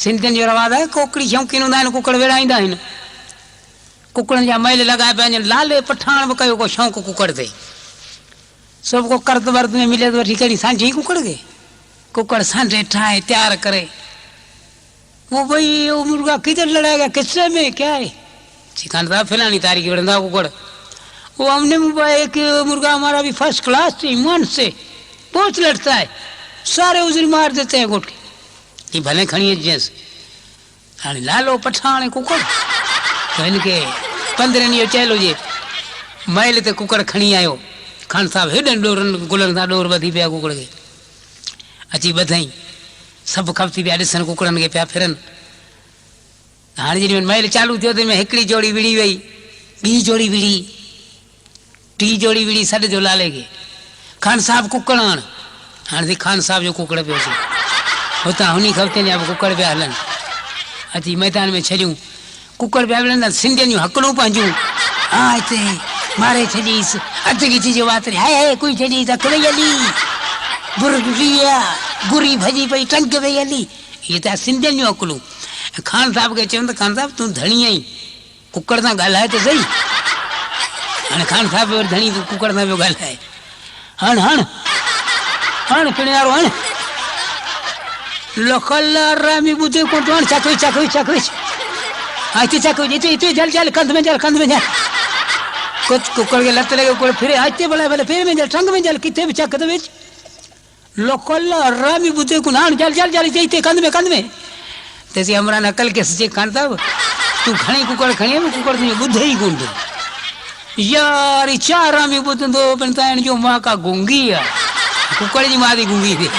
सिंधियुनि जो रवाज़ आहे कोकड़ी शौक़ीन हूंदा आहिनि कुकड़ विड़हाईंदा आहिनि कुकड़नि जा मैल लॻाए पिया वञनि लाले पठाण बि कयो को शौक़ु कुकड़ ते सभु को कर्द वर्द में मिले तो वठी कड़ी सांझी कुकड़ के कुकड़ सांझे ठाए तैयार करे वो भाई वो मुर्गा किधर लड़ाएगा किससे में क्या है सिखान साहब फलानी तारीख बढ़ा कुकड़ वो हमने एक मुर्गा हमारा भी फर्स्ट क्लास थी मन से बहुत लड़ता है सारे उजरी मार देते हैं गोट के भले खड़ी जेंस हाँ लालो पठान कुकड़ तो इनके 15 ॾींहं चयलो जे मैल ते कुकड़ खणी आयो खान साहब हेॾनि ॾोरनि गुलनि सां ॾोर वधी पिया कुकड़ खे अची ॿधाई सभु खपती पिया ॾिसनि कुकड़नि खे पिया फिरनि हाणे जेॾी महिल चालू थियो त हिकिड़ी जोड़ी विड़ी वई ॿी जोड़ी विड़ी टी जोड़ी विड़ी सॾ जो लाले खे खान साहब कुकड़ आण हाणे खान साहब जो कुकड़ पियो अचे हुतां हुनी खपतनि जा कुकड़ पिया हलनि अची मैदान में छॾियूं कुकड़ पिया विढ़ंदा सिंधियुनि जूं हकड़ूं पंहिंजूं हा हिते मारे छॾीसि अधु गिची जो वातरी हाय हाय कोई छॾीसि अख वई हली बुर गुरी भॼी पई टंग वई हली इहे त सिंधियुनि जूं हकड़ूं खान साहब खे चवनि त खान साहब तूं धणी आहीं कुकड़ सां ॻाल्हाए त सही हाणे खान साहब वरी धणी कुकड़ सां पियो ॻाल्हाए हण हण हण किणयारो हण लोकल रामी ॿुधे कोन थो हण चक चक हाँ इतने चक इतने जल जल कंध में जल कुछ कुकड़ के लत लगे कुकड़ फिरे आते बड़ा भले फिर में जल टंग में जल किथे भी चक दे लोकल रामी बुद्धे को नान जल जल जल इतने कंध में तैसे हमरा नकल के सचे खान साहब तू खणी कुकड़ खणी कुकड़ तुझे बुद्धे ही गुंड यार चार रामी बुद्ध दो बनता है जो माँ का गूंगी है कुकड़ जी माँ दी गूंगी थी